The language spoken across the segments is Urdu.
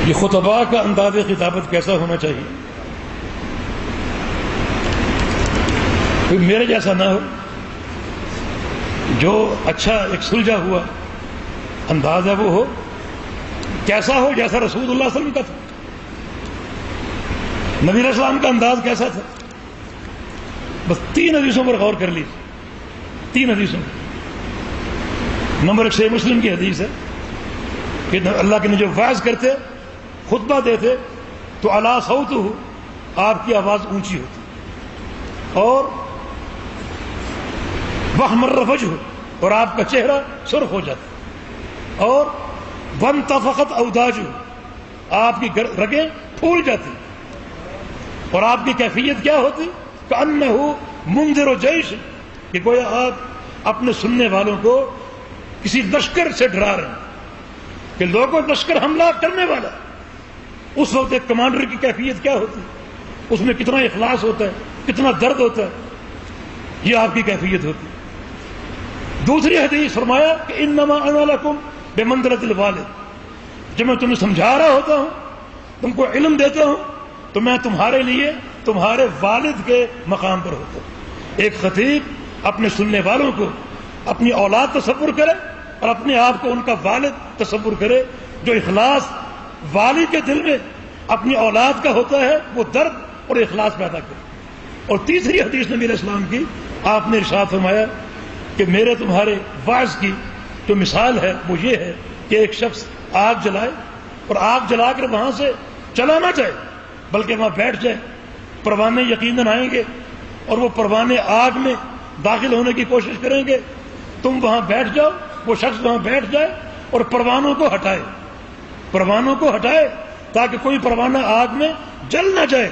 یہ خطباء کا انداز خطابت کیسا ہونا چاہیے؟ کوئی میرے جیسا نہ ہو، جو اچھا ایک سلجھا ہوا انداز ہے وہ ہو، کیسا ہو جیسا رسول اللہ صلی اللہ علیہ وسلم کا تھا۔ نبی علیہ السلام کا انداز کیسا تھا؟ بس 3 حدیثوں پر غور کر لیجیے، 3 حدیثوں پر۔ نمبر 1 صحیح مسلم کی حدیث ہے کہ اللہ کے نبی جب وعظ کرتے، خطبہ دیتے تو اعلیٰ صوت ہو، آپ کی آواز اونچی ہوتی، اور وَاحْمَرَّ وَجْهُهُ، اور آپ کا چہرہ سرخ ہو جاتا، اور وَانْتَفَخَتْ أَوْدَاجُهُ، آپ کی رگیں پھول جاتی، اور آپ کی کیفیت کیا ہوتی؟ كَأَنَّهُ مُنذِرُ جَيْشٍ، کہ گویا آپ اپنے سننے والوں کو کسی لشکر سے ڈرا رہے ہیں کہ لوگوں لشکر حملہ کرنے والا۔ اس وقت ایک کمانڈر کی کیفیت کیا ہوتی؟ اس میں کتنا اخلاص ہوتا ہے، کتنا درد ہوتا ہے، یہ آپ کی کیفیت ہوتی۔ دوسری حدیث فرمایا کہ انما انا لکم بمنزلۃ الوالد، جب میں تمہیں سمجھا رہا ہوتا ہوں، تم کو علم دیتا ہوں، تو میں تمہارے لیے تمہارے والد کے مقام پر ہوتا ہوں۔ ایک خطیب اپنے سننے والوں کو اپنی اولاد تصور کرے اور اپنے آپ کو ان کا والد تصور کرے، جو اخلاص والد کے دل میں اپنی اولاد کا ہوتا ہے وہ درد اور اخلاص پیدا کرے۔ اور تیسری حدیث نبی علیہ السلام کی، آپ نے ارشاد فرمایا کہ میرے تمہارے واعظ کی جو مثال ہے وہ یہ ہے کہ ایک شخص آگ جلائے اور آگ جلا کر وہاں سے چلا نہ جائے، بلکہ وہاں بیٹھ جائے۔ پروانے یقیناً آئیں گے اور وہ پروانے آگ میں داخل ہونے کی کوشش کریں گے، تم وہاں بیٹھ جاؤ، وہ شخص وہاں بیٹھ جائے اور پروانوں کو ہٹائے، پروانوں کو ہٹائے تاکہ کوئی پروانہ آگ میں جل نہ جائے۔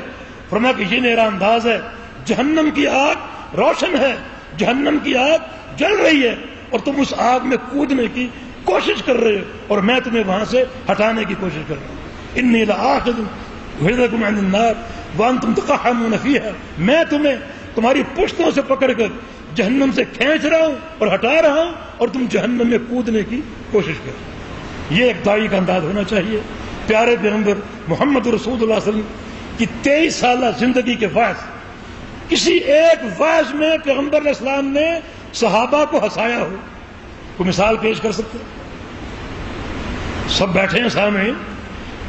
فرمایا کہ یہ میرا انداز ہے، جہنم کی آگ روشن ہے، جہنم کی آگ جل رہی ہے، اور تم اس آگ میں کودنے کی کوشش کر رہے ہو اور میں تمہیں وہاں سے ہٹانے کی کوشش کر رہا ہوں۔ انی لآخذ بِیدکم عن النار وانتم تقحمون فیہا، میں تمہیں تمہاری پشتوں سے پکڑ کر جہنم سے کھینچ رہا ہوں اور ہٹا رہا ہوں، اور تم جہنم میں کودنے کی کوشش کر رہے ہو۔ یہ ایک داعی کا انداز ہونا چاہیے۔ پیارے پیغمبر محمد رسول اللہ صلی اللہ علیہ وسلم کی 23 سالہ زندگی کے وعظ، کسی ایک وعظ میں پیغمبر علیہ السلام نے صحابہ کو ہنسایا ہو؟ کوئی مثال پیش کر سکتے؟ سب بیٹھے ہیں سامنے،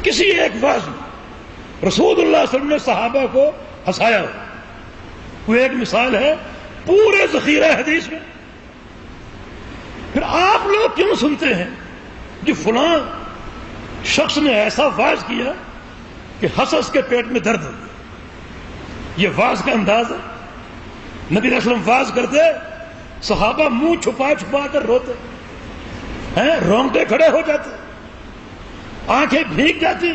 کسی ایک وعظ میں رسول اللہ صلی اللہ علیہ وسلم نے صحابہ کو ہنسایا ہو؟ کوئی ایک مثال ہے پورے ذخیرہ حدیث میں؟ پھر آپ لوگ کیوں سنتے ہیں کہ فلاں شخص نے ایسا واعظ کیا کہ ہنس ہنس کے پیٹ میں درد ہو گیا؟ یہ واعظ کا انداز ہے؟ نبی علیہ السلام واعظ کرتے، صحابہ منہ چھپا چھپا کر روتے ہیں، رونگٹے کھڑے ہو جاتے، آنکھیں بھیگ جاتی،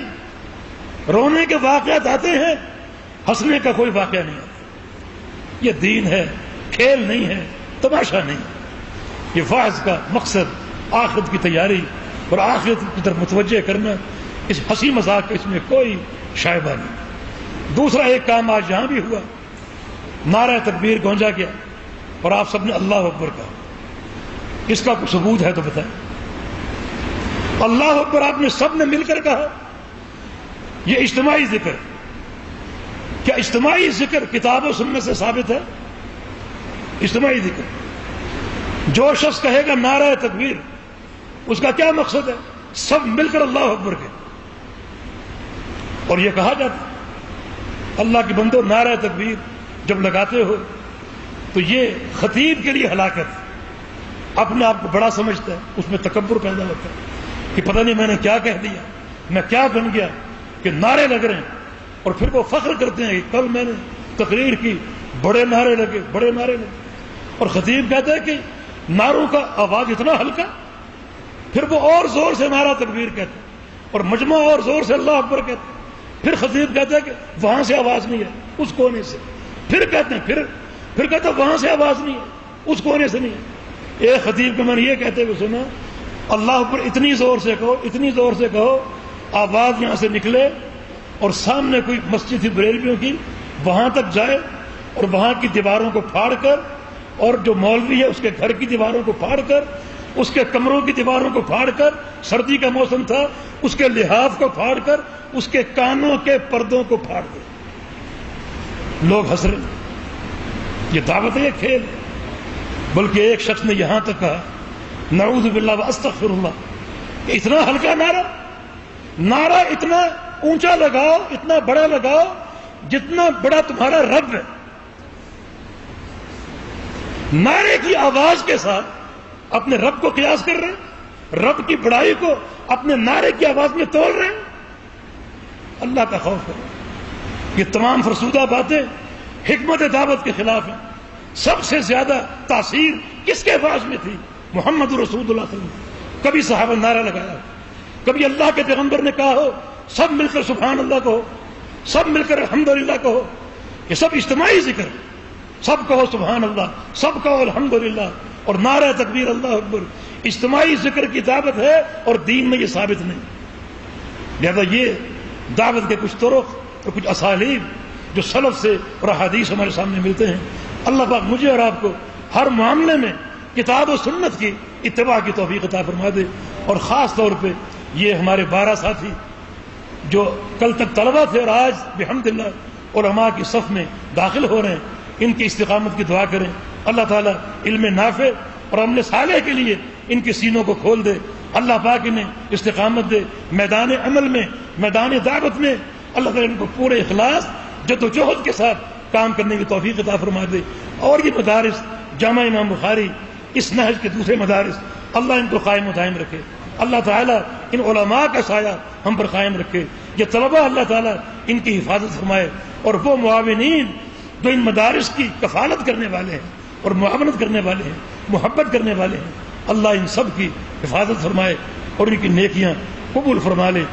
رونے کے واقعات آتے ہیں، ہنسنے کا کوئی واقعہ نہیں آتا۔ یہ دین ہے، کھیل نہیں ہے، تماشا نہیں ہے۔ یہ واعظ کا مقصد آخرت کی تیاری اور آخرت کی طرف متوجہ کرنا، اس ہنسی مذاق اس میں کوئی شائبہ نہیں۔ دوسرا ایک کام آج یہاں بھی ہوا، نعرہ تکبیر گونجا گیا اور آپ سب نے اللہ اکبر کہا۔ اس کا کوئی ثبوت ہے تو بتائیں؟ اللہ اکبر آپ نے سب نے مل کر کہا، یہ اجتماعی ذکر؟ کیا اجتماعی ذکر کتاب و سنت سے ثابت ہے؟ اجتماعی ذکر جو شخص کہے گا نعرہ تکبیر، اس کا کیا مقصد ہے؟ سب مل کر اللہ اکبر کہے۔ اور یہ کہا جاتا اللہ کے بندو نعرہ تکبیر جب لگاتے ہو تو یہ خطیب کے لیے ہلاکت ہے۔ اپنے آپ کو بڑا سمجھتا ہے، اس میں تکبر پیدا ہوتا ہے کہ پتہ نہیں میں نے کیا کہہ دیا، میں کیا بن گیا کہ نعرے لگ رہے ہیں۔ اور پھر وہ فخر کرتے ہیں کہ کل میں نے تقریر کی، بڑے نعرے لگے، بڑے نعرے لگے۔ اور خطیب کہتا ہے کہ نعروں کا آواز اتنا ہلکا، پھر وہ اور زور سے نعرہ تکبیر کہتے ہیں اور مجمع اور زور سے اللہ اکبر کہتے ہیں۔ پھر خطیب کہتا ہے کہ وہاں سے آواز نہیں ہے، اس کونے سے۔ پھر کہتے ہیں پھر کہتا ہے وہاں سے آواز نہیں ہے، اس کونے سے نہیں ہے۔ ایک خطیب کو میں نے یہ کہتے ہوئے سنا، اللہ اکبر اتنی زور سے کہو، اتنی زور سے کہو، آواز یہاں سے نکلے اور سامنے کوئی مسجد تھی بریلویوں کی، وہاں تک جائے اور وہاں کی دیواروں کو پھاڑ کر، اور جو مولوی ہے اس کے گھر کی دیواروں کو پھاڑ کر اس کے کمروں کی دیواروں کو پھاڑ کر، سردی کا موسم تھا، اس کے لحاف کو پھاڑ کر، اس کے کانوں کے پردوں کو پھاڑ دیا۔ لوگ ہنس رہے، یہ دعوت ہے، یہ کھیل ہے؟ بلکہ ایک شخص نے یہاں تک کہا نعوذ باللہ واستغفر اللہ، کہ اتنا ہلکا نعرہ اتنا اونچا لگاؤ، اتنا بڑا لگاؤ جتنا بڑا تمہارا رب ہے۔ نعرے کی آواز کے ساتھ اپنے رب کو قیاس کر رہے ہیں، رب کی بڑائی کو اپنے نعرے کی آواز میں تول رہے ہیں۔ اللہ کا خوف کرو۔ یہ تمام فرسودہ باتیں حکمت دعوت کے خلاف ہیں۔ سب سے زیادہ تاثیر کس کے آواز میں تھی؟ محمد رسول اللہ صلی اللہ علیہ وسلم۔ کبھی صحابہ نعرہ لگایا، کبھی اللہ کے پیغمبر نے کہا ہو سب مل کر سبحان اللہ کہو، سب مل کر الحمدللہ کہو، یہ سب اجتماعی ذکر، سب کہو سبحان اللہ، سب کہو الحمدللہ، اور نعرہ تکبیر اللہ اکبر، اجتماعی ذکر کی دعوت ہے، اور دین میں یہ ثابت نہیں۔ لہذا یہ دعوت کے کچھ طرق اور کچھ اسالیب جو سلف سے اور احادیث ہمارے سامنے ملتے ہیں، اللہ پاک مجھے اور آپ کو ہر معاملے میں کتاب و سنت کی اتباع کی توفیق عطا فرما دے۔ اور خاص طور پہ یہ ہمارے 12 ساتھی جو کل تک طلبہ تھے اور آج بحمدللہ علماء کی صف میں داخل ہو رہے ہیں، ان کی استقامت کی دعا کریں۔ اللہ تعالیٰ علم نافع اور عمل صالح کے لیے ان کے سینوں کو کھول دے۔ اللہ پاک انہیں استقامت دے، میدان عمل میں، میدان دعوت میں اللہ تعالیٰ ان کو پورے اخلاص، جد و جہد کے ساتھ کام کرنے کی توفیق عطا فرما دے۔ اور یہ مدارس جامع امام بخاری، اس نہج کے دوسرے مدارس، اللہ ان کو قائم و دائم رکھے۔ اللہ تعالیٰ ان علماء کا سایہ ہم پر قائم رکھے۔ یہ طلبہ اللہ تعالیٰ ان کی حفاظت فرمائے، اور وہ معاونین جو ان مدارس کی کفالت کرنے والے ہیں اور معاونت کرنے والے ہیں، محبت کرنے والے ہیں، اللہ ان سب کی حفاظت فرمائے اور ان کی نیکیاں قبول فرما لے۔